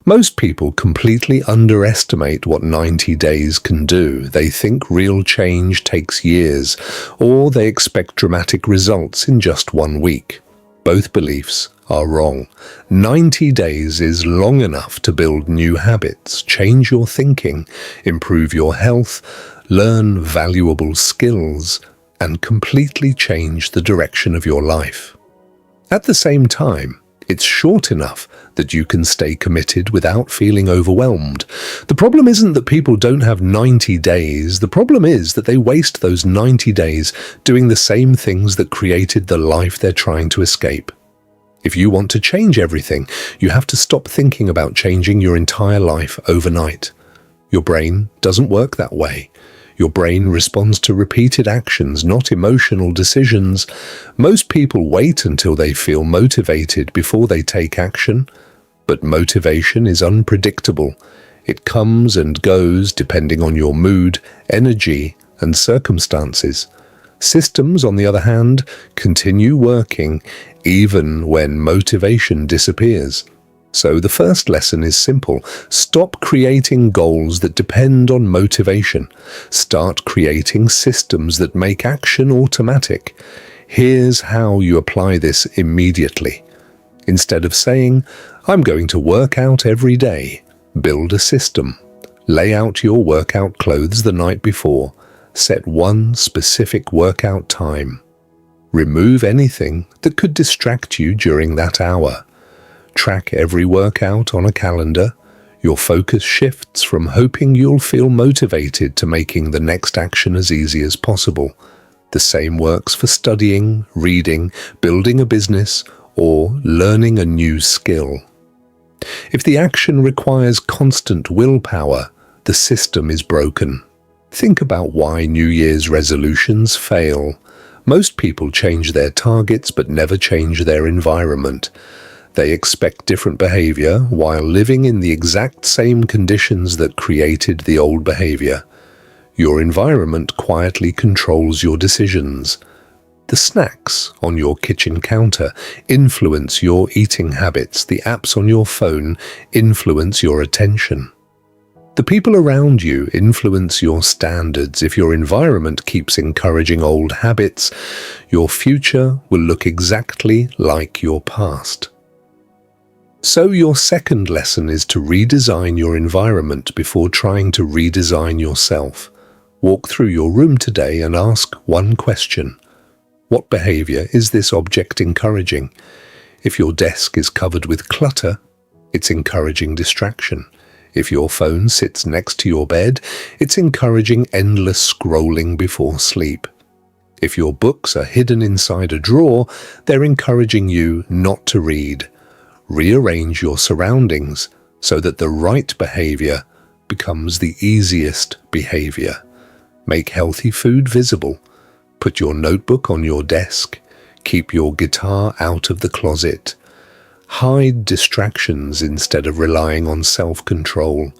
Most people completely underestimate what 90 days can do. They think real change takes years, or they expect dramatic results in just 1 week. Both beliefs are wrong. 90 days is long enough to build new habits, change your thinking, improve your health, learn valuable skills, and completely change the direction of your life. At the same time, it's short enough that you can stay committed without feeling overwhelmed. The problem isn't that people don't have 90 days. The problem is that they waste those 90 days doing the same things that created the life they're trying to escape. If you want to change everything, you have to stop thinking about changing your entire life overnight. Your brain doesn't work that way. Your brain responds to repeated actions, not emotional decisions. Most people wait until they feel motivated before they take action. But motivation is unpredictable. It comes and goes depending on your mood, energy, and circumstances. Systems, on the other hand, continue working even when motivation disappears. So the first lesson is simple. Stop creating goals that depend on motivation. Start creating systems that make action automatic. Here's how you apply this immediately. Instead of saying, "I'm going to work out every day," build a system. Lay out your workout clothes the night before. Set one specific workout time. Remove anything that could distract you during that hour. Track every workout on a calendar. Your focus shifts from hoping you'll feel motivated to making the next action as easy as possible. The same works for studying, reading, building a business, or learning a new skill. If the action requires constant willpower, the system is broken. Think about why New Year's resolutions fail. Most people change their targets but never change their environment. They expect different behavior while living in the exact same conditions that created the old behavior. Your environment quietly controls your decisions. The snacks on your kitchen counter influence your eating habits. The apps on your phone influence your attention. The people around you influence your standards. If your environment keeps encouraging old habits, your future will look exactly like your past. So your second lesson is to redesign your environment before trying to redesign yourself. Walk through your room today and ask one question. What behavior is this object encouraging? If your desk is covered with clutter, it's encouraging distraction. If your phone sits next to your bed, it's encouraging endless scrolling before sleep. If your books are hidden inside a drawer, they're encouraging you not to read. Rearrange your surroundings so that the right behavior becomes the easiest behavior. Make healthy food visible. Put your notebook on your desk. Keep your guitar out of the closet. Hide distractions instead of relying on self-control.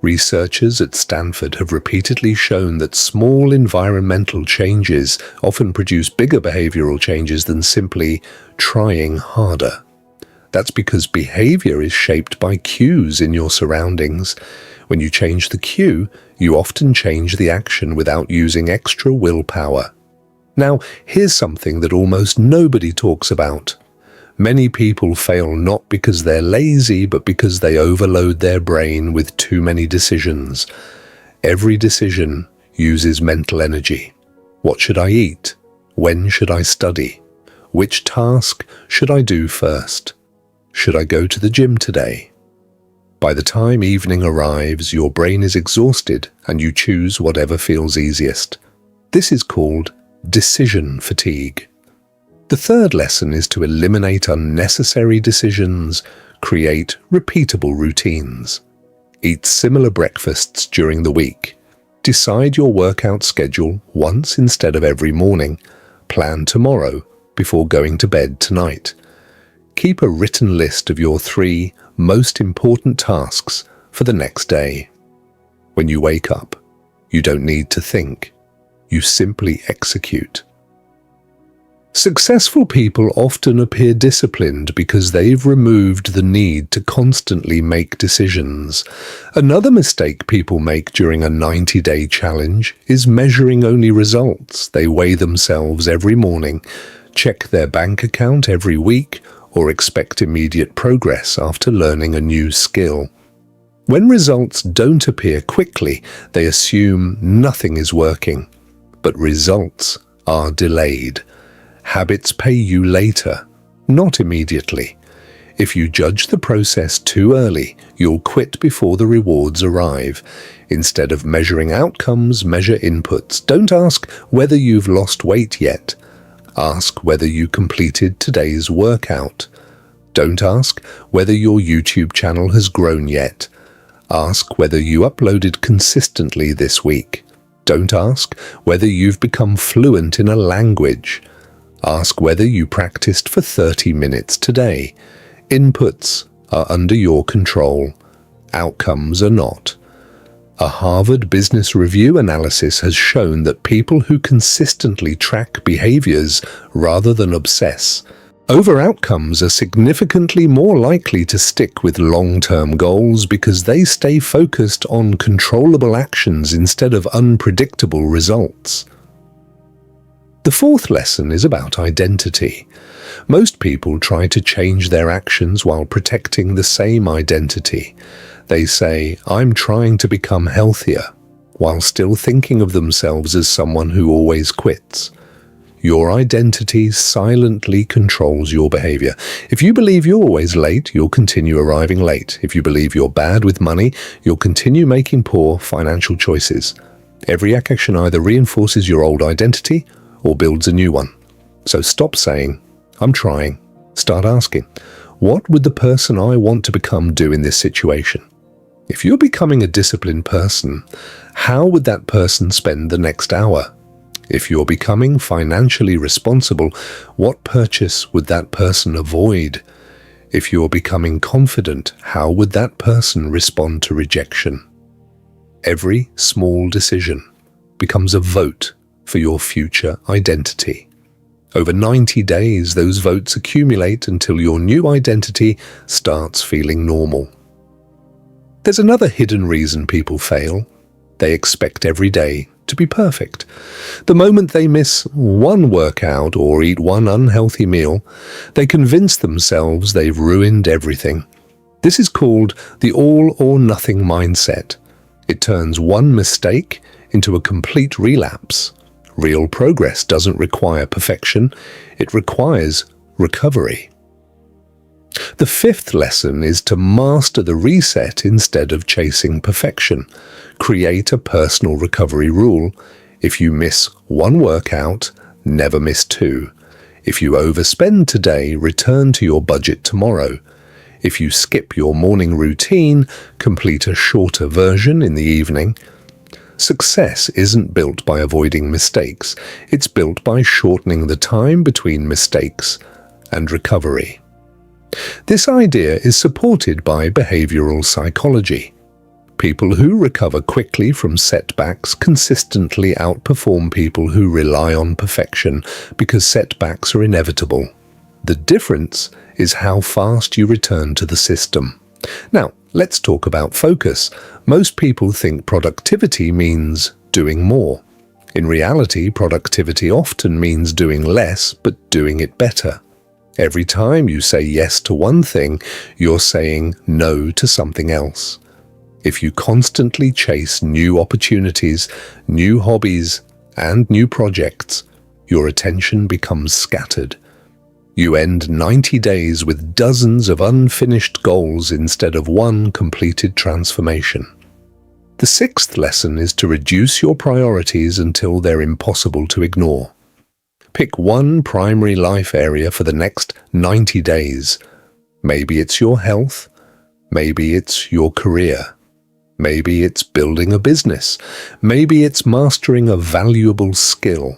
Researchers at Stanford have repeatedly shown that small environmental changes often produce bigger behavioral changes than simply trying harder. That's because behavior is shaped by cues in your surroundings. When you change the cue, you often change the action without using extra willpower. Now, here's something that almost nobody talks about. Many people fail not because they're lazy, but because they overload their brain with too many decisions. Every decision uses mental energy. What should I eat? When should I study? Which task should I do first? Should I go to the gym today? By the time evening arrives, your brain is exhausted and you choose whatever feels easiest. This is called decision fatigue. The third lesson is to eliminate unnecessary decisions, create repeatable routines. Eat similar breakfasts during the week. Decide your workout schedule once instead of every morning. Plan tomorrow before going to bed tonight. Keep a written list of your 3 most important tasks for the next day. When you wake up, you don't need to think. You simply execute. Successful people often appear disciplined because they've removed the need to constantly make decisions. Another mistake people make during a 90-day challenge is measuring only results. They weigh themselves every morning, check their bank account every week, or expect immediate progress after learning a new skill. When results don't appear quickly, they assume nothing is working. But results are delayed. Habits pay you later, not immediately. If you judge the process too early, you'll quit before the rewards arrive. Instead of measuring outcomes, measure inputs. Don't ask whether you've lost weight yet. Ask whether you completed today's workout. Don't ask whether your YouTube channel has grown yet. Ask whether you uploaded consistently this week. Don't ask whether you've become fluent in a language. Ask whether you practiced for 30 minutes today. Inputs are under your control. Outcomes are not. A Harvard Business Review analysis has shown that people who consistently track behaviors rather than obsess over outcomes are significantly more likely to stick with long-term goals because they stay focused on controllable actions instead of unpredictable results. The fourth lesson is about identity. Most people try to change their actions while protecting the same identity. They say, "I'm trying to become healthier," while still thinking of themselves as someone who always quits. Your identity silently controls your behavior. If you believe you're always late, you'll continue arriving late. If you believe you're bad with money, you'll continue making poor financial choices. Every action either reinforces your old identity or builds a new one. So stop saying, "I'm trying." Start asking, what would the person I want to become do in this situation? If you're becoming a disciplined person, how would that person spend the next hour? If you're becoming financially responsible, what purchase would that person avoid? If you're becoming confident, how would that person respond to rejection? Every small decision becomes a vote for your future identity. Over 90 days, those votes accumulate until your new identity starts feeling normal. There's another hidden reason people fail. They expect every day to be perfect. The moment they miss one workout or eat one unhealthy meal, they convince themselves they've ruined everything. This is called the all-or-nothing mindset. It turns one mistake into a complete relapse. Real progress doesn't require perfection, it requires recovery. The fifth lesson is to master the reset instead of chasing perfection. Create a personal recovery rule. If you miss one workout, never miss two. If you overspend today, return to your budget tomorrow. If you skip your morning routine, complete a shorter version in the evening. Success isn't built by avoiding mistakes. It's built by shortening the time between mistakes and recovery. This idea is supported by behavioral psychology. People who recover quickly from setbacks consistently outperform people who rely on perfection because setbacks are inevitable. The difference is how fast you return to the system. Now, let's talk about focus. Most people think productivity means doing more. In reality, productivity often means doing less, but doing it better. Every time you say yes to one thing, you're saying no to something else. If you constantly chase new opportunities, new hobbies, and new projects, your attention becomes scattered. You end 90 days with dozens of unfinished goals instead of one completed transformation. The sixth lesson is to reduce your priorities until they're impossible to ignore. Pick one primary life area for the next 90 days. Maybe it's your health. Maybe it's your career. Maybe it's building a business. Maybe it's mastering a valuable skill.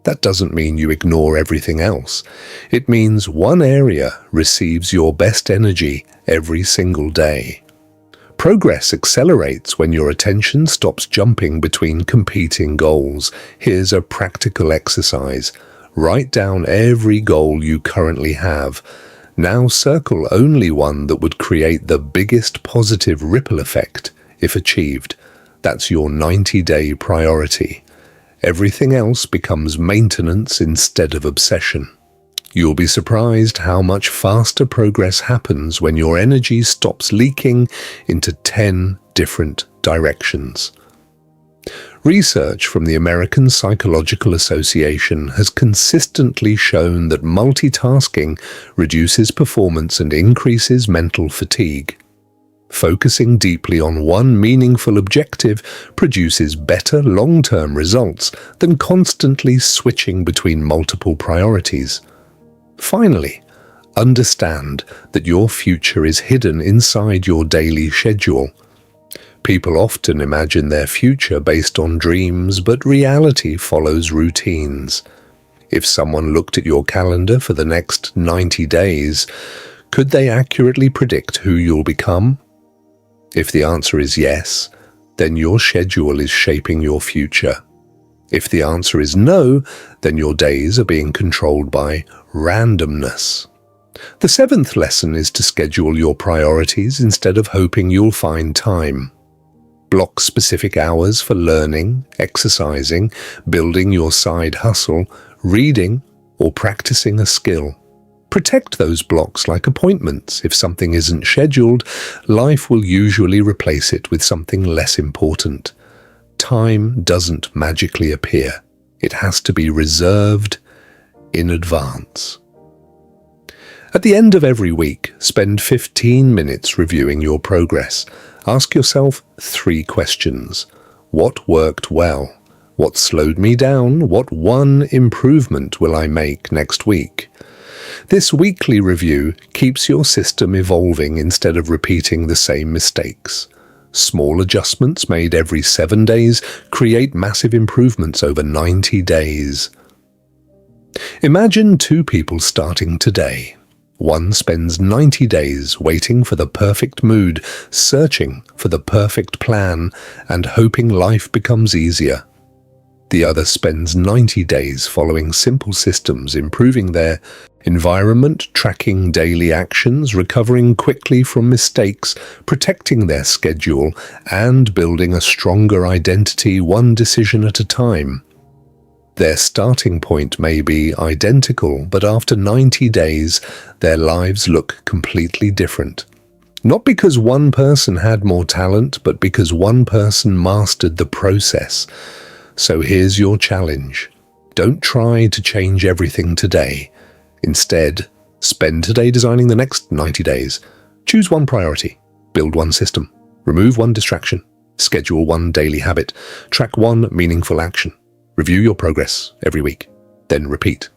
That doesn't mean you ignore everything else. It means one area receives your best energy every single day. Progress accelerates when your attention stops jumping between competing goals. Here's a practical exercise. Write down every goal you currently have. Now circle only one that would create the biggest positive ripple effect if achieved. That's your 90-day priority. Everything else becomes maintenance instead of obsession. You'll be surprised how much faster progress happens when your energy stops leaking into 10 different directions. Research from the American Psychological Association has consistently shown that multitasking reduces performance and increases mental fatigue. Focusing deeply on one meaningful objective produces better long-term results than constantly switching between multiple priorities. Finally, understand that your future is hidden inside your daily schedule. People often imagine their future based on dreams, but reality follows routines. If someone looked at your calendar for the next 90 days, could they accurately predict who you'll become? If the answer is yes, then your schedule is shaping your future. If the answer is no, then your days are being controlled by randomness. The 7th lesson is to schedule your priorities instead of hoping you'll find time. Block specific hours for learning, exercising, building your side hustle, reading, or practicing a skill. Protect those blocks like appointments. If something isn't scheduled, life will usually replace it with something less important. Time doesn't magically appear. It has to be reserved in advance. At the end of every week, spend 15 minutes reviewing your progress. Ask yourself 3 questions. What worked well? What slowed me down? What one improvement will I make next week? This weekly review keeps your system evolving instead of repeating the same mistakes. Small adjustments made every 7 days create massive improvements over 90 days. Imagine 2 people starting today. One spends 90 days waiting for the perfect mood, searching for the perfect plan, and hoping life becomes easier. The other spends 90 days following simple systems, improving their environment, tracking daily actions, recovering quickly from mistakes, protecting their schedule, and building a stronger identity one decision at a time. Their starting point may be identical, but after 90 days, their lives look completely different. Not because one person had more talent, but because one person mastered the process. So here's your challenge. Don't try to change everything today. Instead, spend today designing the next 90 days. Choose one priority, build one system, remove one distraction, schedule one daily habit, track one meaningful action. Review your progress every week, then repeat.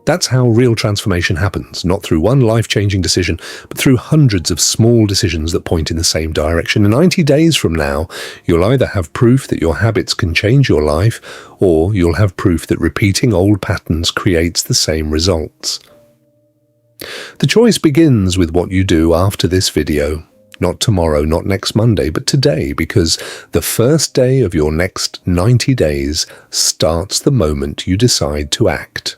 That's how real transformation happens, not through one life-changing decision, but through hundreds of small decisions that point in the same direction. In 90 days from now, you'll either have proof that your habits can change your life, or you'll have proof that repeating old patterns creates the same results. The choice begins with what you do after this video. Not tomorrow, not next Monday, but today, because the first day of your next 90 days starts the moment you decide to act.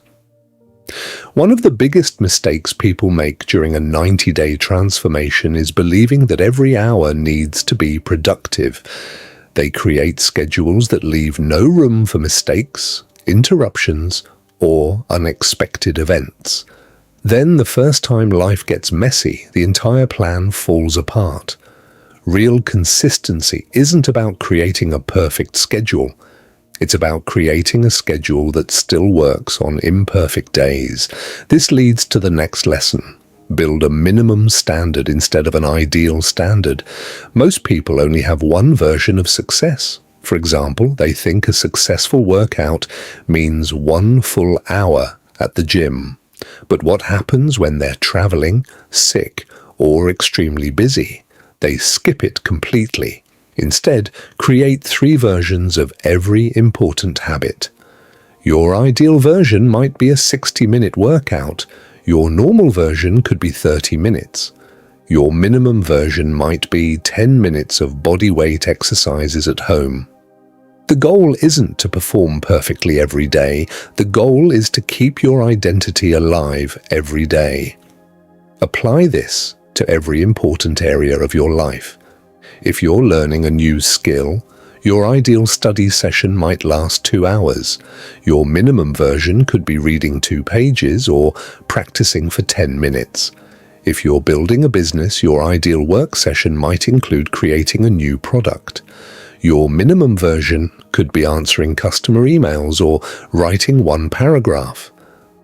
One of the biggest mistakes people make during a 90-day transformation is believing that every hour needs to be productive. They create schedules that leave no room for mistakes, interruptions, or unexpected events. Then, the first time life gets messy, the entire plan falls apart. Real consistency isn't about creating a perfect schedule. It's about creating a schedule that still works on imperfect days. This leads to the next lesson. Build a minimum standard instead of an ideal standard. Most people only have one version of success. For example, they think a successful workout means 1 full hour at the gym. But what happens when they're traveling, sick, or extremely busy? They skip it completely. Instead, create 3 versions of every important habit. Your ideal version might be a 60-minute workout. Your normal version could be 30 minutes. Your minimum version might be 10 minutes of body weight exercises at home. The goal isn't to perform perfectly every day. The goal is to keep your identity alive every day. Apply this to every important area of your life. If you're learning a new skill, your ideal study session might last 2 hours. Your minimum version could be reading 2 pages or practicing for 10 minutes. If you're building a business, your ideal work session might include creating a new product. Your minimum version could be answering customer emails or writing 1 paragraph.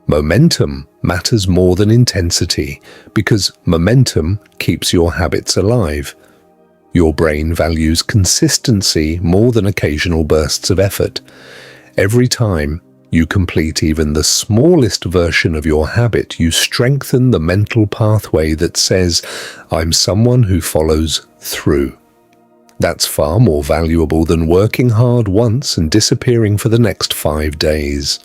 Momentum matters more than intensity because momentum keeps your habits alive. Your brain values consistency more than occasional bursts of effort. Every time you complete even the smallest version of your habit, you strengthen the mental pathway that says, "I'm someone who follows through." That's far more valuable than working hard once and disappearing for the next 5 days.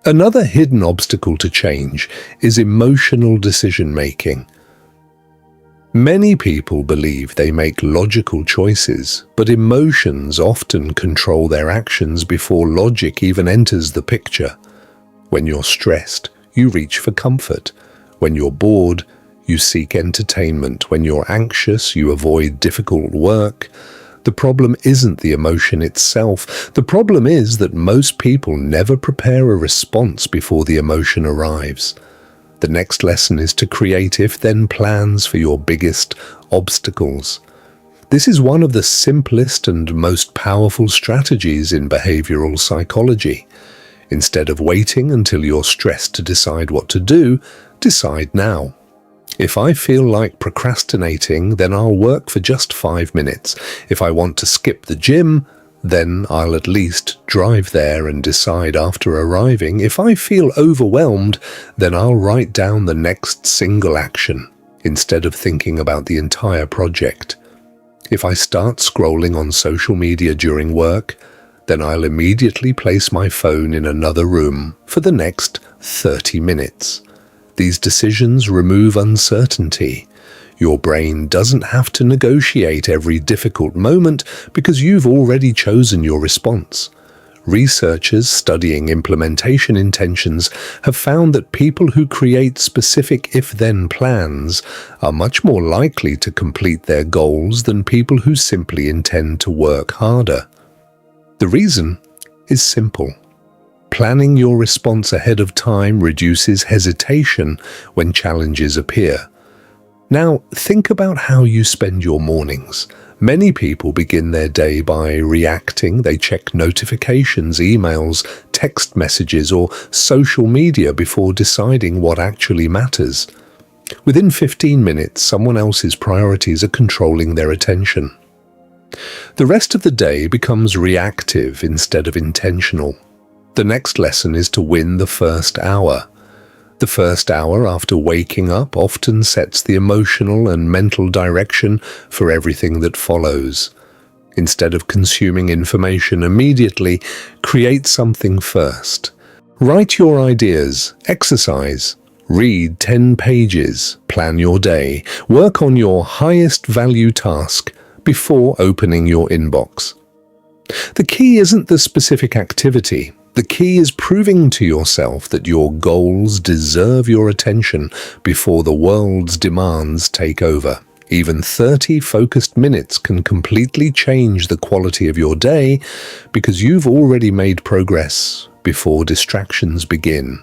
Another hidden obstacle to change is emotional decision-making. Many people believe they make logical choices, but emotions often control their actions before logic even enters the picture. When you're stressed, you reach for comfort. When you're bored, you seek entertainment. When you're anxious, you avoid difficult work. The problem isn't the emotion itself. The problem is that most people never prepare a response before the emotion arrives. The next lesson is to create if-then plans for your biggest obstacles. This is one of the simplest and most powerful strategies in behavioral psychology. Instead of waiting until you're stressed to decide what to do, decide now. If I feel like procrastinating, then I'll work for just 5 minutes. If I want to skip the gym, then I'll at least drive there and decide after arriving. If I feel overwhelmed, then I'll write down the next single action instead of thinking about the entire project. If I start scrolling on social media during work, then I'll immediately place my phone in another room for the next 30 minutes. These decisions remove uncertainty. Your brain doesn't have to negotiate every difficult moment because you've already chosen your response. Researchers studying implementation intentions have found that people who create specific if-then plans are much more likely to complete their goals than people who simply intend to work harder. The reason is simple. Planning your response ahead of time reduces hesitation when challenges appear. Now, think about how you spend your mornings. Many people begin their day by reacting. They check notifications, emails, text messages, or social media before deciding what actually matters. Within 15 minutes, someone else's priorities are controlling their attention. The rest of the day becomes reactive instead of intentional. The next lesson is to win the first hour. The first hour after waking up often sets the emotional and mental direction for everything that follows. Instead of consuming information immediately, create something first. Write your ideas, exercise, read 10 pages, plan your day, work on your highest value task before opening your inbox. The key isn't the specific activity. The key is proving to yourself that your goals deserve your attention before the world's demands take over. Even 30 focused minutes can completely change the quality of your day because you've already made progress before distractions begin.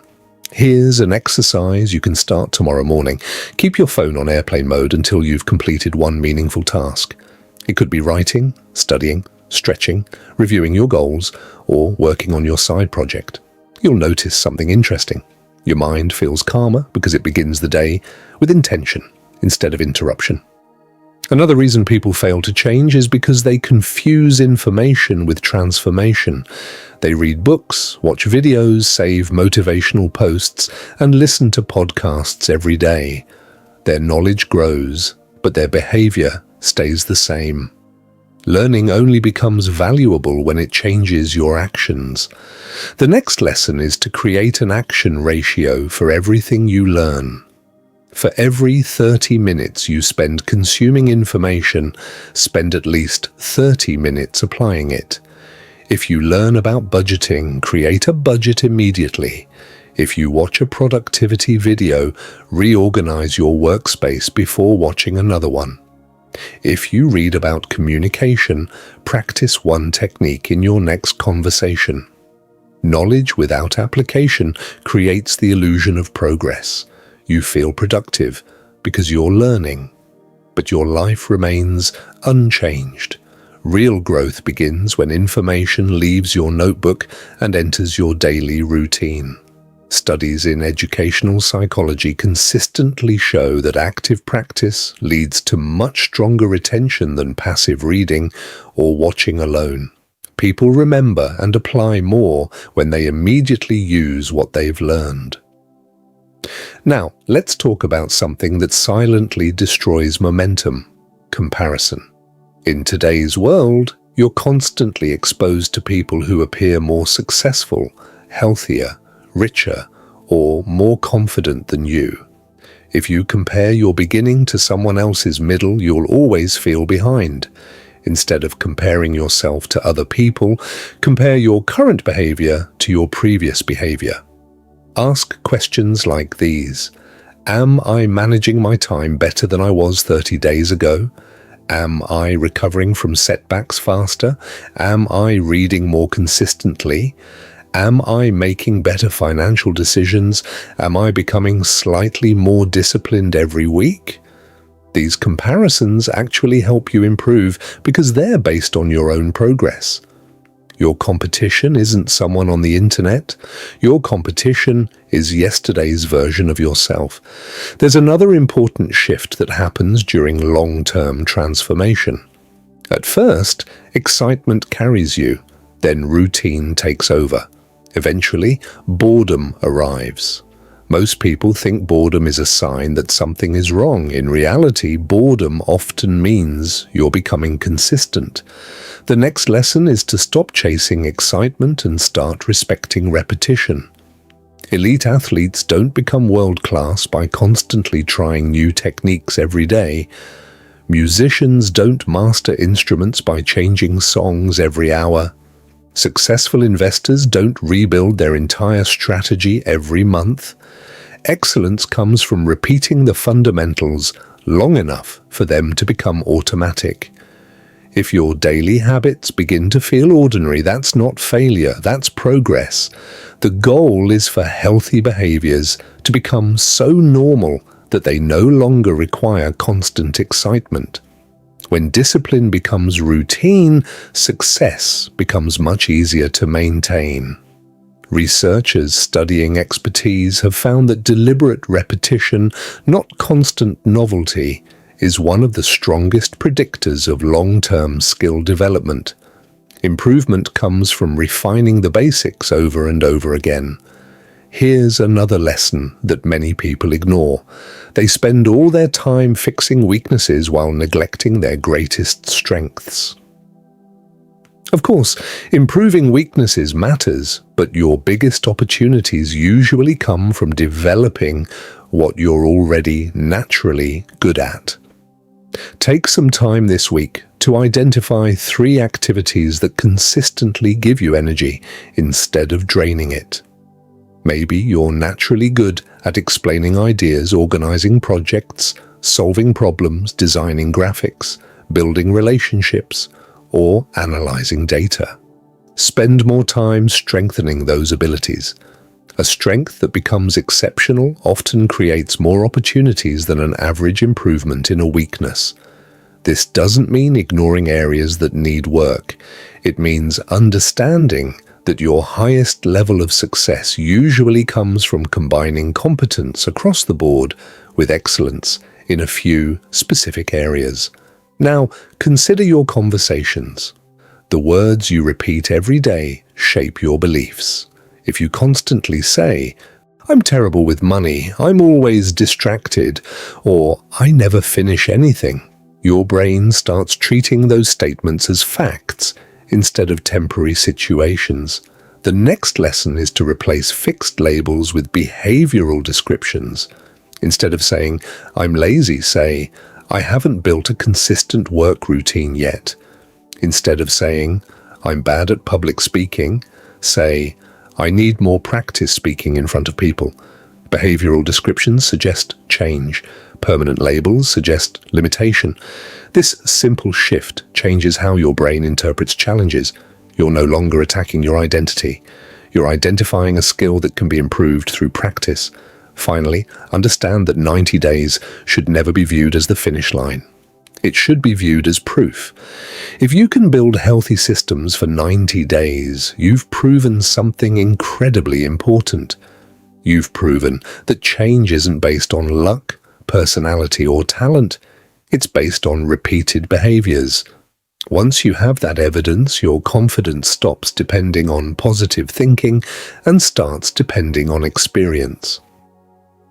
Here's an exercise you can start tomorrow morning. Keep your phone on airplane mode until you've completed one meaningful task. It could be writing, studying, stretching, reviewing your goals, or working on your side project. You'll notice something interesting. Your mind feels calmer because it begins the day with intention instead of interruption. Another reason people fail to change is because they confuse information with transformation. They read books, watch videos, save motivational posts, and listen to podcasts every day. Their knowledge grows, but their behavior stays the same. Learning only becomes valuable when it changes your actions. The next lesson is to create an action ratio for everything you learn. For every 30 minutes you spend consuming information, spend at least 30 minutes applying it. If you learn about budgeting, create a budget immediately. If you watch a productivity video, reorganize your workspace before watching another one. If you read about communication, practice one technique in your next conversation. Knowledge without application creates the illusion of progress. You feel productive because you're learning, but your life remains unchanged. Real growth begins when information leaves your notebook and enters your daily routine. Studies in educational psychology consistently show that active practice leads to much stronger retention than passive reading or watching alone. People remember and apply more when they immediately use what they've learned. Now, let's talk about something that silently destroys momentum: comparison. In today's world, you're constantly exposed to people who appear more successful, healthier, richer, or more confident than you. If you compare your beginning to someone else's middle, you'll always feel behind. Instead of comparing yourself to other people, compare your current behavior to your previous behavior. Ask questions like these. Am I managing my time better than I was 30 days ago? Am I recovering from setbacks faster? Am I reading more consistently? Am I making better financial decisions? Am I becoming slightly more disciplined every week? These comparisons actually help you improve because they're based on your own progress. Your competition isn't someone on the internet. Your competition is yesterday's version of yourself. There's another important shift that happens during long-term transformation. At first, excitement carries you, then routine takes over. Eventually, boredom arrives. Most people think boredom is a sign that something is wrong. In reality, boredom often means you're becoming consistent. The next lesson is to stop chasing excitement and start respecting repetition. Elite athletes don't become world-class by constantly trying new techniques every day. Musicians don't master instruments by changing songs every hour. Successful investors don't rebuild their entire strategy every month. Excellence comes from repeating the fundamentals long enough for them to become automatic. If your daily habits begin to feel ordinary, that's not failure, that's progress. The goal is for healthy behaviors to become so normal that they no longer require constant excitement. When discipline becomes routine, success becomes much easier to maintain. Researchers studying expertise have found that deliberate repetition, not constant novelty, is one of the strongest predictors of long-term skill development. Improvement comes from refining the basics over and over again. Here's another lesson that many people ignore. They spend all their time fixing weaknesses while neglecting their greatest strengths. Of course, improving weaknesses matters, but your biggest opportunities usually come from developing what you're already naturally good at. Take some time this week to identify 3 activities that consistently give you energy instead of draining it. Maybe you're naturally good at explaining ideas, organizing projects, solving problems, designing graphics, building relationships, or analyzing data. Spend more time strengthening those abilities. A strength that becomes exceptional often creates more opportunities than an average improvement in a weakness. This doesn't mean ignoring areas that need work. It means understanding that your highest level of success usually comes from combining competence across the board with excellence in a few specific areas. Now, consider your conversations. The words you repeat every day shape your beliefs. If you constantly say, "I'm terrible with money, I'm always distracted," or "I never finish anything," your brain starts treating those statements as facts instead of temporary situations. The next lesson is to replace fixed labels with behavioral descriptions. Instead of saying, "I'm lazy," say, "I haven't built a consistent work routine yet." Instead of saying, "I'm bad at public speaking," say, "I need more practice speaking in front of people." Behavioral descriptions suggest change. Permanent labels suggest limitation. This simple shift changes how your brain interprets challenges. You're no longer attacking your identity. You're identifying a skill that can be improved through practice. Finally, understand that 90 days should never be viewed as the finish line. It should be viewed as proof. If you can build healthy systems for 90 days, you've proven something incredibly important. You've proven that change isn't based on luck, personality, or talent. It's based on repeated behaviors. Once you have that evidence, your confidence stops depending on positive thinking and starts depending on experience.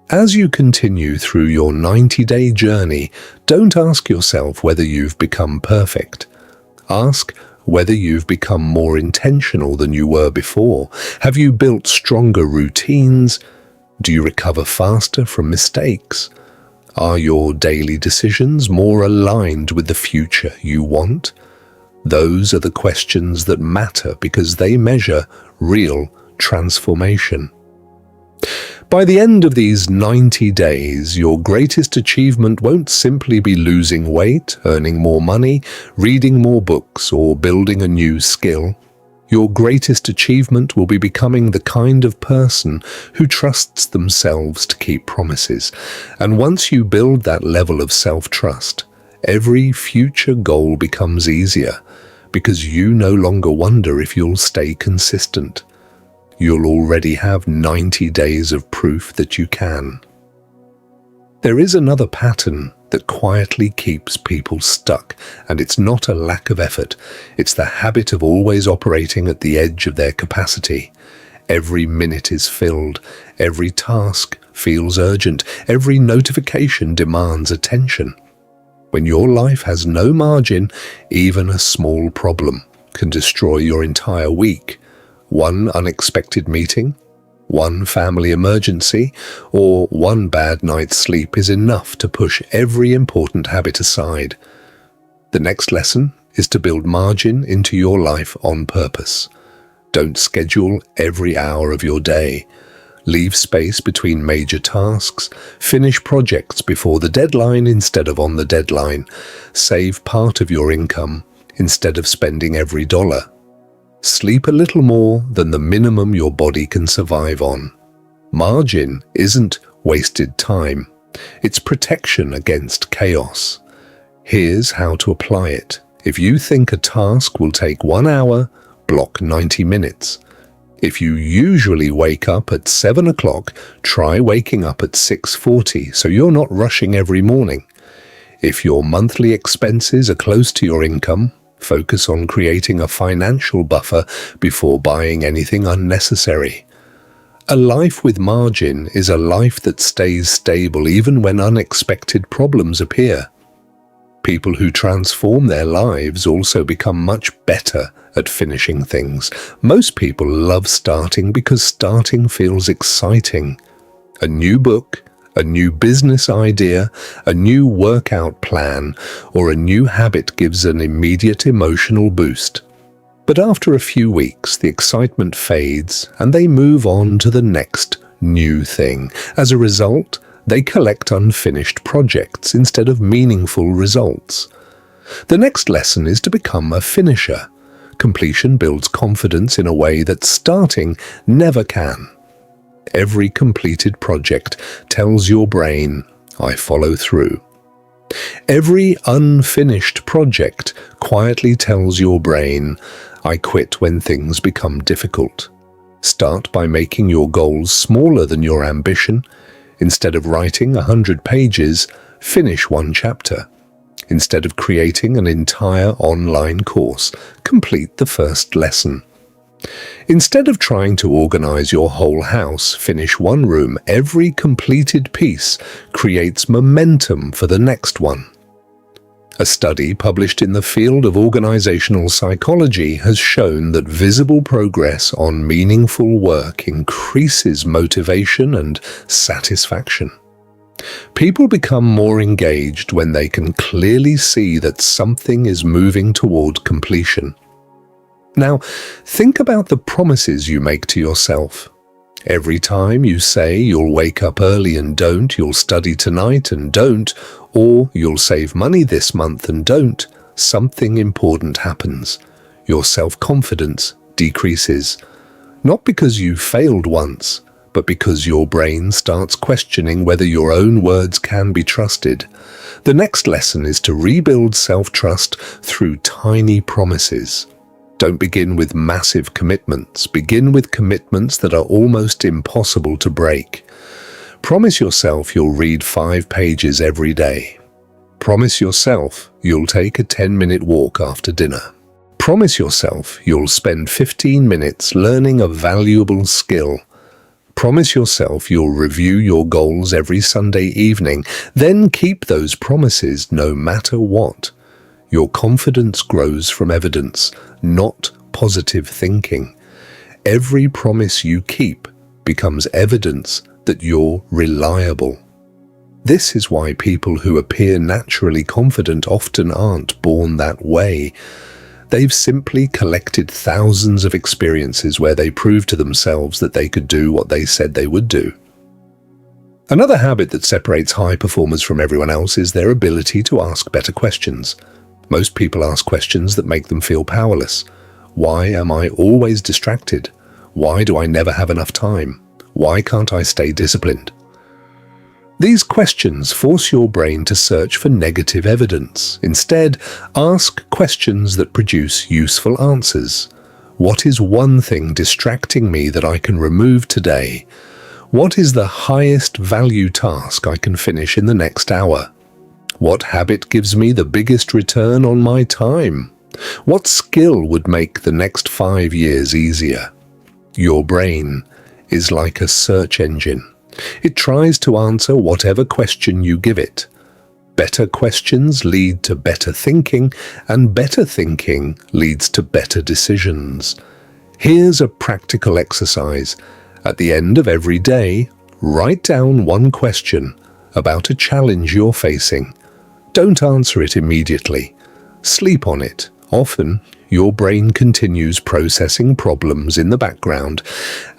As you continue through your 90-day journey, don't ask yourself whether you've become perfect. Ask whether you've become more intentional than you were before. Have you built stronger routines? Do you recover faster from mistakes? Are your daily decisions more aligned with the future you want? Those are the questions that matter because they measure real transformation. By the end of these 90 days, your greatest achievement won't simply be losing weight, earning more money, reading more books, or building a new skill. Your greatest achievement will be becoming the kind of person who trusts themselves to keep promises. And once you build that level of self-trust, every future goal becomes easier because you no longer wonder if you'll stay consistent. You'll already have 90 days of proof that you can. There is another pattern that quietly keeps people stuck, and it's not a lack of effort. It's the habit of always operating at the edge of their capacity. Every minute is filled, every task feels urgent, every notification demands attention. When your life has no margin, even a small problem can destroy your entire week. One unexpected meeting, one family emergency, or one bad night's sleep is enough to push every important habit aside. The next lesson is to build margin into your life on purpose. Don't schedule every hour of your day. Leave space between major tasks. Finish projects before the deadline instead of on the deadline. Save part of your income instead of spending every dollar. Sleep a little more than the minimum your body can survive on. Margin isn't wasted time. It's protection against chaos. Here's how to apply it. If you think a task will take 1 hour, block 90 minutes. If you usually wake up at 7 o'clock, try waking up at 6:40 so you're not rushing every morning. If your monthly expenses are close to your income, focus on creating a financial buffer before buying anything unnecessary. A life with margin is a life that stays stable even when unexpected problems appear. People who transform their lives also become much better at finishing things. Most people love starting because starting feels exciting. A new book, a new business idea, a new workout plan, or a new habit gives an immediate emotional boost. But after a few weeks, the excitement fades and they move on to the next new thing. As a result, they collect unfinished projects instead of meaningful results. The next lesson is to become a finisher. Completion builds confidence in a way that starting never can. Every completed project tells your brain, "I follow through." Every unfinished project quietly tells your brain, "I quit when things become difficult." Start by making your goals smaller than your ambition. Instead of writing 100 pages, finish 1 chapter. Instead of creating an entire online course, complete the first lesson. Instead of trying to organize your whole house, finish 1 room. Every completed piece creates momentum for the next one. A study published in the field of organizational psychology has shown that visible progress on meaningful work increases motivation and satisfaction. People become more engaged when they can clearly see that something is moving toward completion. Now, think about the promises you make to yourself. Every time you say you'll wake up early and don't, you'll study tonight and don't, or you'll save money this month and don't, something important happens. Your self-confidence decreases. Not because you failed once, but because your brain starts questioning whether your own words can be trusted. The next lesson is to rebuild self-trust through tiny promises. Don't begin with massive commitments. Begin with commitments that are almost impossible to break. Promise yourself you'll read 5 pages every day. Promise yourself you'll take a 10-minute walk after dinner. Promise yourself you'll spend 15 minutes learning a valuable skill. Promise yourself you'll review your goals every Sunday evening. Then keep those promises no matter what. Your confidence grows from evidence, not positive thinking. Every promise you keep becomes evidence that you're reliable. This is why people who appear naturally confident often aren't born that way. They've simply collected thousands of experiences where they proved to themselves that they could do what they said they would do. Another habit that separates high performers from everyone else is their ability to ask better questions. Most people ask questions that make them feel powerless. Why am I always distracted? Why do I never have enough time? Why can't I stay disciplined? These questions force your brain to search for negative evidence. Instead, ask questions that produce useful answers. What is one thing distracting me that I can remove today? What is the highest value task I can finish in the next hour? What habit gives me the biggest return on my time? What skill would make the next 5 years easier? Your brain is like a search engine. It tries to answer whatever question you give it. Better questions lead to better thinking, and better thinking leads to better decisions. Here's a practical exercise. At the end of every day, write down one question about a challenge you're facing. Don't answer it immediately. Sleep on it. Often, your brain continues processing problems in the background,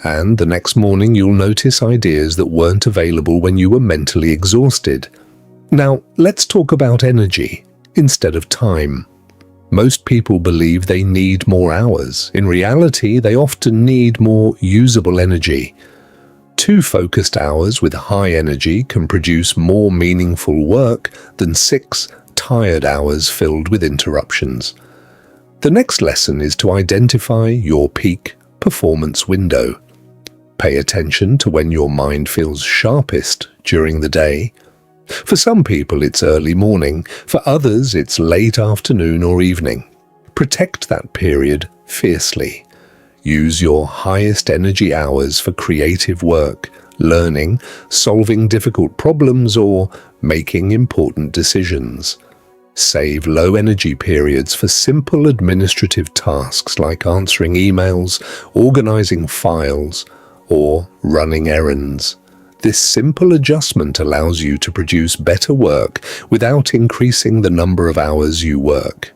and the next morning you'll notice ideas that weren't available when you were mentally exhausted. Now, let's talk about energy instead of time. Most people believe they need more hours. In reality, they often need more usable energy. 2 focused hours with high energy can produce more meaningful work than 6 tired hours filled with interruptions. The next lesson is to identify your peak performance window. Pay attention to when your mind feels sharpest during the day. For some people, it's early morning. For others, it's late afternoon or evening. Protect that period fiercely. Use your highest energy hours for creative work, learning, solving difficult problems, or making important decisions. Save low-energy periods for simple administrative tasks like answering emails, organizing files, or running errands. This simple adjustment allows you to produce better work without increasing the number of hours you work.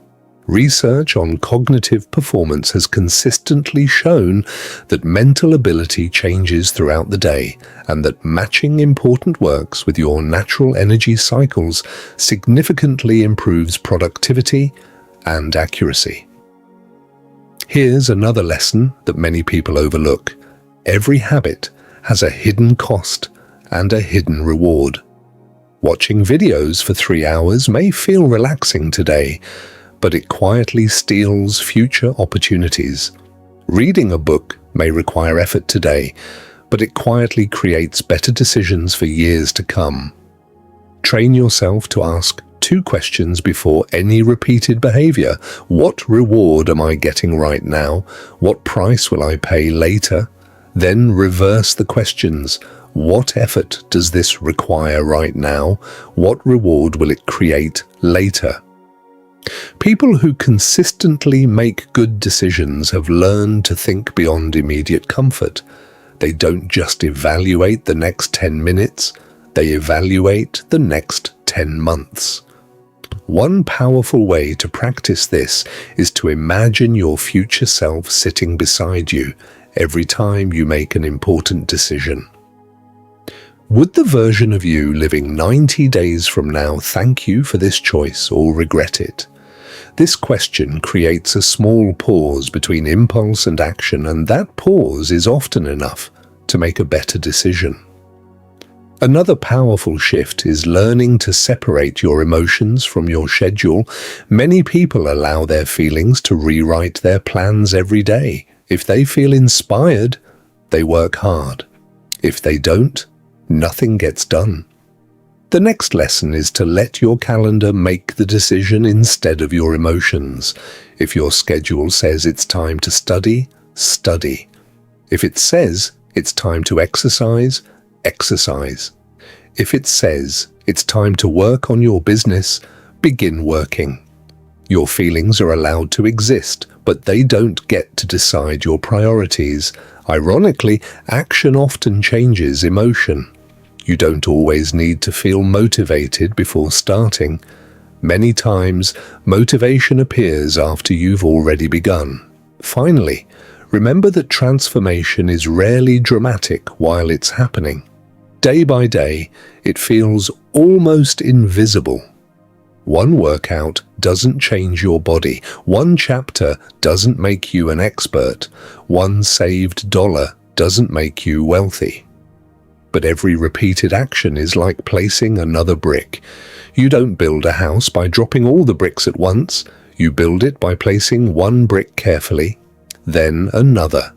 Research on cognitive performance has consistently shown that mental ability changes throughout the day, and that matching important works with your natural energy cycles significantly improves productivity and accuracy. Here's another lesson that many people overlook. Every habit has a hidden cost and a hidden reward. Watching videos for 3 hours may feel relaxing today, but it quietly steals future opportunities. Reading a book may require effort today, but it quietly creates better decisions for years to come. Train yourself to ask 2 questions before any repeated behavior. What reward am I getting right now? What price will I pay later? Then reverse the questions. What effort does this require right now? What reward will it create later? People who consistently make good decisions have learned to think beyond immediate comfort. They don't just evaluate the next 10 minutes, They evaluate the next 10 months. One powerful way to practice this is to imagine your future self sitting beside you every time you make an important decision. Would the version of you living 90 days from now thank you for this choice or regret it? This question creates a small pause between impulse and action, and that pause is often enough to make a better decision. Another powerful shift is learning to separate your emotions from your schedule. Many people allow their feelings to rewrite their plans every day. If they feel inspired, they work hard. If they don't, nothing gets done. The next lesson is to let your calendar make the decision instead of your emotions. If your schedule says it's time to study, study. If it says it's time to exercise, exercise. If it says it's time to work on your business, begin working. Your feelings are allowed to exist, but they don't get to decide your priorities. Ironically, action often changes emotion. You don't always need to feel motivated before starting. Many times, motivation appears after you've already begun. Finally, remember that transformation is rarely dramatic while it's happening. Day by day, it feels almost invisible. One workout doesn't change your body. One chapter doesn't make you an expert. One saved dollar doesn't make you wealthy. But every repeated action is like placing another brick. You don't build a house by dropping all the bricks at once. You build it by placing one brick carefully, then another,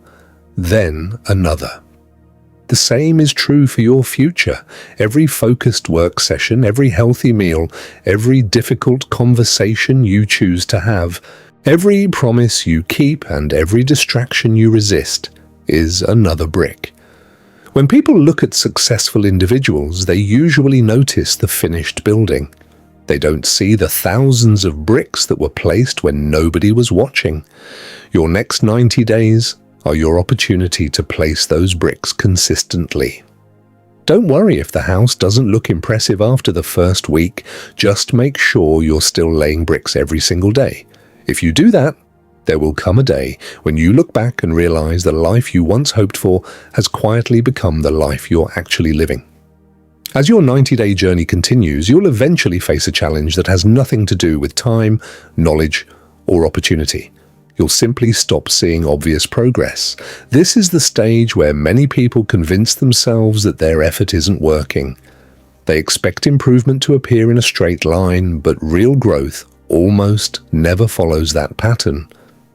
then another. The same is true for your future. Every focused work session, every healthy meal, every difficult conversation you choose to have, every promise you keep, and every distraction you resist is another brick. When people look at successful individuals, they usually notice the finished building. They don't see the thousands of bricks that were placed when nobody was watching. Your next 90 days are your opportunity to place those bricks consistently. Don't worry if the house doesn't look impressive after the first week. Just make sure you're still laying bricks every single day. If you do that, there will come a day when you look back and realize the life you once hoped for has quietly become the life you're actually living. As your 90-day journey continues, you'll eventually face a challenge that has nothing to do with time, knowledge, or opportunity. You'll simply stop seeing obvious progress. This is the stage where many people convince themselves that their effort isn't working. They expect improvement to appear in a straight line, but real growth almost never follows that pattern.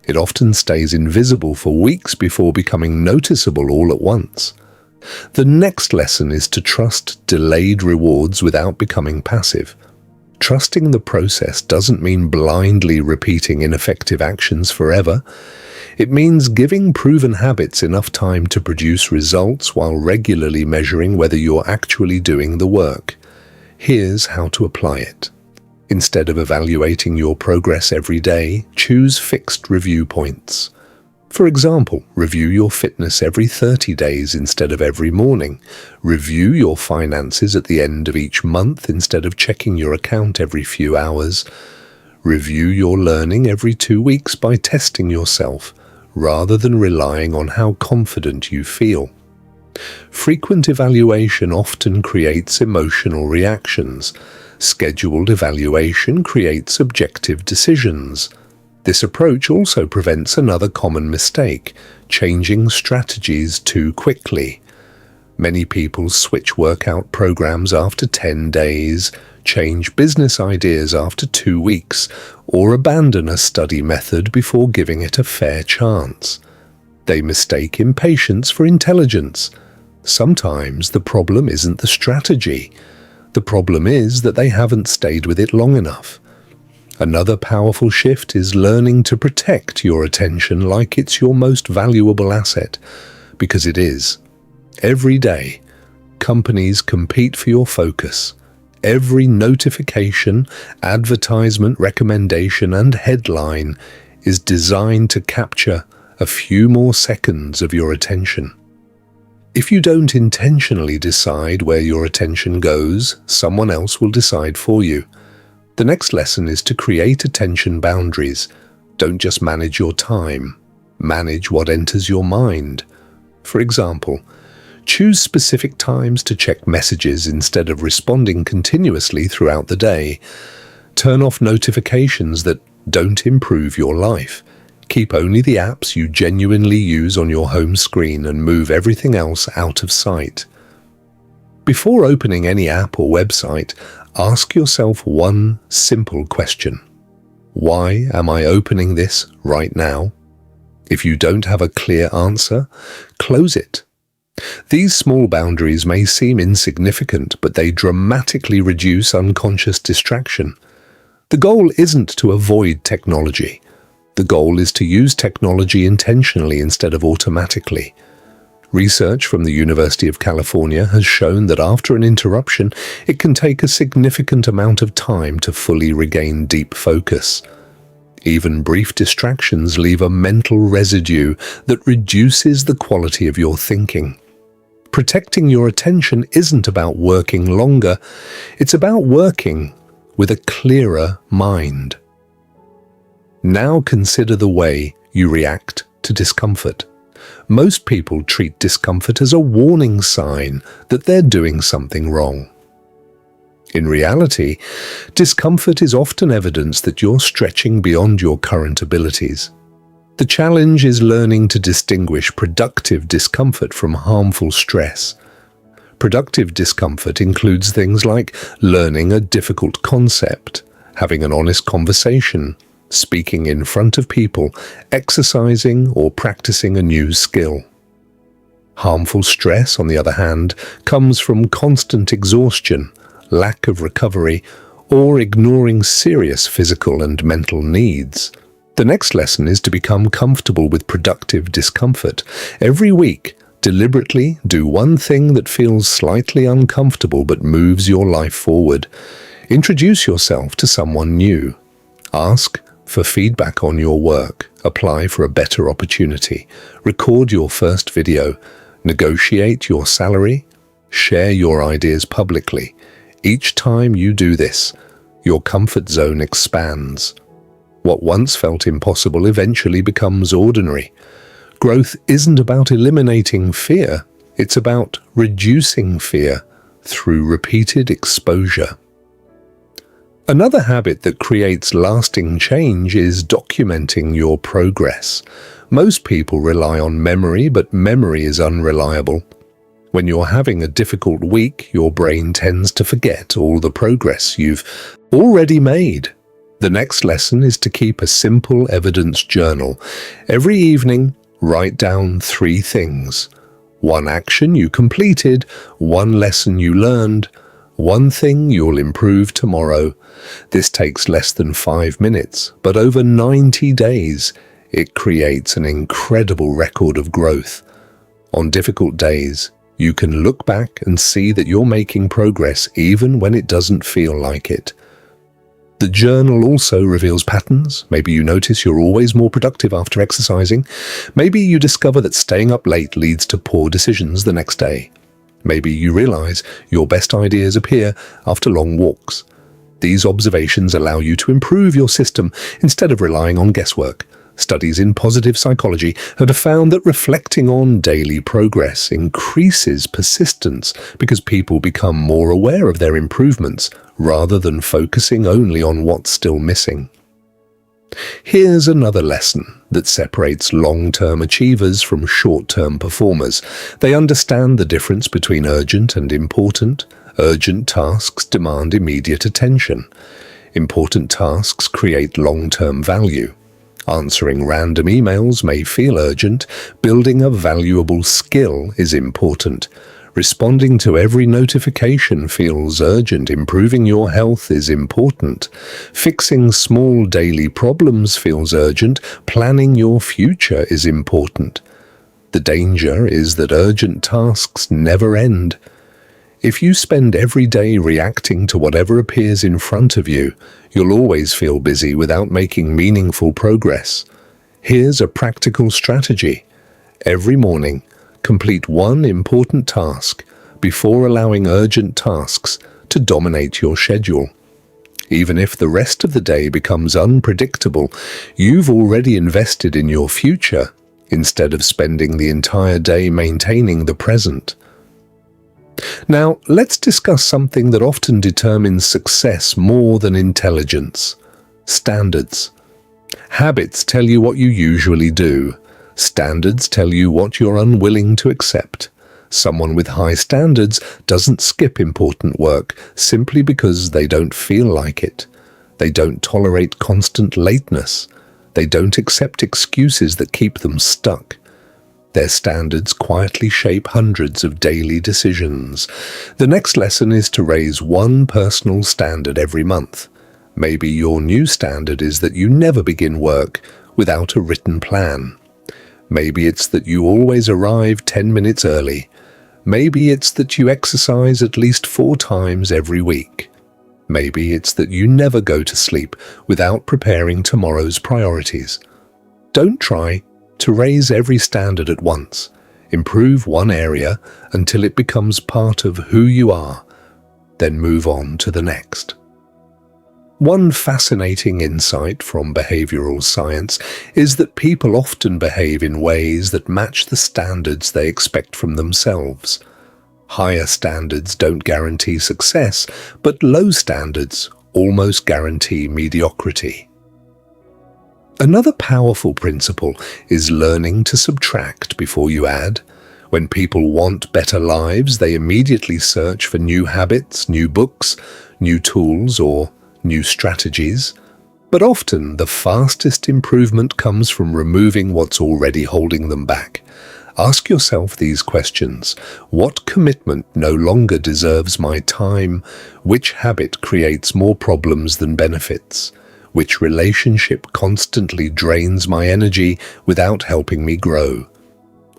It often stays invisible for weeks before becoming noticeable all at once. The next lesson is to trust delayed rewards without becoming passive. Trusting the process doesn't mean blindly repeating ineffective actions forever. It means giving proven habits enough time to produce results while regularly measuring whether you're actually doing the work. Here's how to apply it. Instead of evaluating your progress every day, choose fixed review points. For example, review your fitness every 30 days instead of every morning. Review your finances at the end of each month instead of checking your account every few hours. Review your learning every 2 weeks by testing yourself, rather than relying on how confident you feel. Frequent evaluation often creates emotional reactions. Scheduled evaluation creates objective decisions. This approach also prevents another common mistake, changing strategies too quickly. Many people switch workout programs after 10 days, change business ideas after 2 weeks, or abandon a study method before giving it a fair chance. They mistake impatience for intelligence. Sometimes the problem isn't the strategy. The problem is that they haven't stayed with it long enough. Another powerful shift is learning to protect your attention like it's your most valuable asset, because it is. Every day, companies compete for your focus. Every notification, advertisement, recommendation, and headline is designed to capture a few more seconds of your attention. If you don't intentionally decide where your attention goes, someone else will decide for you. The next lesson is to create attention boundaries. Don't just manage your time. Manage what enters your mind. For example, choose specific times to check messages instead of responding continuously throughout the day. Turn off notifications that don't improve your life. Keep only the apps you genuinely use on your home screen and move everything else out of sight. Before opening any app or website, ask yourself one simple question. Why am I opening this right now? If you don't have a clear answer, close it. These small boundaries may seem insignificant, but they dramatically reduce unconscious distraction. The goal isn't to avoid technology. The goal is to use technology intentionally instead of automatically. Research from the University of California has shown that after an interruption, it can take a significant amount of time to fully regain deep focus. Even brief distractions leave a mental residue that reduces the quality of your thinking. Protecting your attention isn't about working longer, it's about working with a clearer mind. Now consider the way you react to discomfort. Most people treat discomfort as a warning sign that they're doing something wrong. In reality, discomfort is often evidence that you're stretching beyond your current abilities. The challenge is learning to distinguish productive discomfort from harmful stress. Productive discomfort includes things like learning a difficult concept, having an honest conversation, speaking in front of people, exercising, or practicing a new skill. Harmful stress, on the other hand, comes from constant exhaustion, lack of recovery, or ignoring serious physical and mental needs. The next lesson is to become comfortable with productive discomfort. Every week, deliberately do one thing that feels slightly uncomfortable but moves your life forward. Introduce yourself to someone new. Ask for feedback on your work. Apply for a better opportunity. Record your first video. Negotiate your salary. Share your ideas publicly. Each time you do this, your comfort zone expands. What once felt impossible eventually becomes ordinary. Growth isn't about eliminating fear, it's about reducing fear through repeated exposure. Another habit that creates lasting change is documenting your progress. Most people rely on memory, but memory is unreliable. When you're having a difficult week, your brain tends to forget all the progress you've already made. The next lesson is to keep a simple evidence journal. Every evening, write down 3 things. 1 action you completed, 1 lesson you learned, 1 thing you'll improve tomorrow. This takes less than 5 minutes, but over 90 days, it creates an incredible record of growth. On difficult days, you can look back and see that you're making progress even when it doesn't feel like it. The journal also reveals patterns. Maybe you notice you're always more productive after exercising. Maybe you discover that staying up late leads to poor decisions the next day. Maybe you realize your best ideas appear after long walks. These observations allow you to improve your system instead of relying on guesswork. Studies in positive psychology have found that reflecting on daily progress increases persistence because people become more aware of their improvements rather than focusing only on what's still missing. Here's another lesson that separates long-term achievers from short-term performers. They understand the difference between urgent and important. Urgent tasks demand immediate attention. Important tasks create long-term value. Answering random emails may feel urgent. Building a valuable skill is important. Responding to every notification feels urgent. Improving your health is important. Fixing small daily problems feels urgent. Planning your future is important. The danger is that urgent tasks never end. If you spend every day reacting to whatever appears in front of you, you'll always feel busy without making meaningful progress. Here's a practical strategy. Every morning, Complete one important task before allowing urgent tasks to dominate your schedule. Even if the rest of the day becomes unpredictable, you've already invested in your future instead of spending the entire day maintaining the present. Now, let's discuss something that often determines success more than intelligence: standards. Habits tell you what you usually do. Standards tell you what you're unwilling to accept. Someone with high standards doesn't skip important work simply because they don't feel like it. They don't tolerate constant lateness. They don't accept excuses that keep them stuck. Their standards quietly shape hundreds of daily decisions. The next lesson is to raise one personal standard every month. Maybe your new standard is that you never begin work without a written plan. Maybe it's that you always arrive 10 minutes early. Maybe it's that you exercise at least 4 times every week. Maybe it's that you never go to sleep without preparing tomorrow's priorities. Don't try to raise every standard at once. Improve one area until it becomes part of who you are, then move on to the next. One fascinating insight from behavioral science is that people often behave in ways that match the standards they expect from themselves. Higher standards don't guarantee success, but low standards almost guarantee mediocrity. Another powerful principle is learning to subtract before you add. When people want better lives, they immediately search for new habits, new books, new tools, or new strategies. But often, the fastest improvement comes from removing what's already holding them back. Ask yourself these questions. What commitment no longer deserves my time? Which habit creates more problems than benefits? Which relationship constantly drains my energy without helping me grow?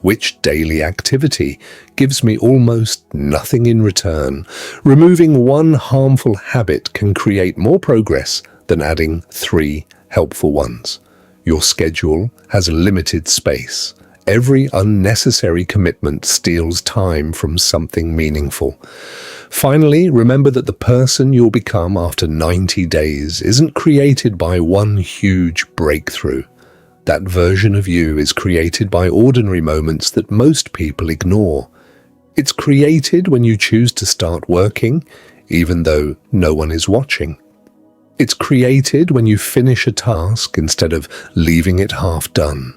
Which daily activity gives me almost nothing in return? Removing one harmful habit can create more progress than adding 3 helpful ones. Your schedule has limited space. Every unnecessary commitment steals time from something meaningful. Finally, remember that the person you'll become after 90 days isn't created by one huge breakthrough. That version of you is created by ordinary moments that most people ignore. It's created when you choose to start working, even though no one is watching. It's created when you finish a task instead of leaving it half done.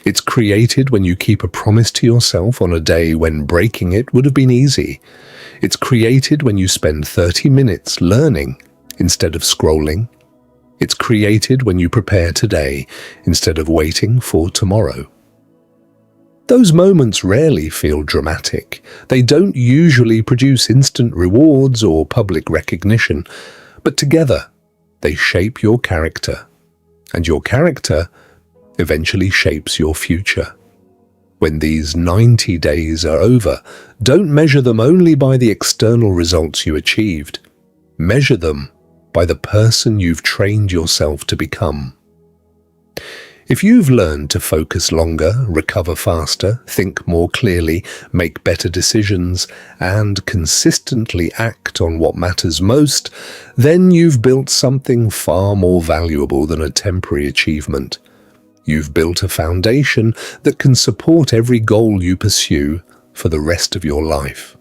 It's created when you keep a promise to yourself on a day when breaking it would have been easy. It's created when you spend 30 minutes learning instead of scrolling. It's created when you prepare today instead of waiting for tomorrow. Those moments rarely feel dramatic. They don't usually produce instant rewards or public recognition, but together they shape your character, and your character eventually shapes your future. When these 90 days are over, don't measure them only by the external results you achieved. Measure them by the person you've trained yourself to become. If you've learned to focus longer, recover faster, think more clearly, make better decisions, and consistently act on what matters most, then you've built something far more valuable than a temporary achievement. You've built a foundation that can support every goal you pursue for the rest of your life.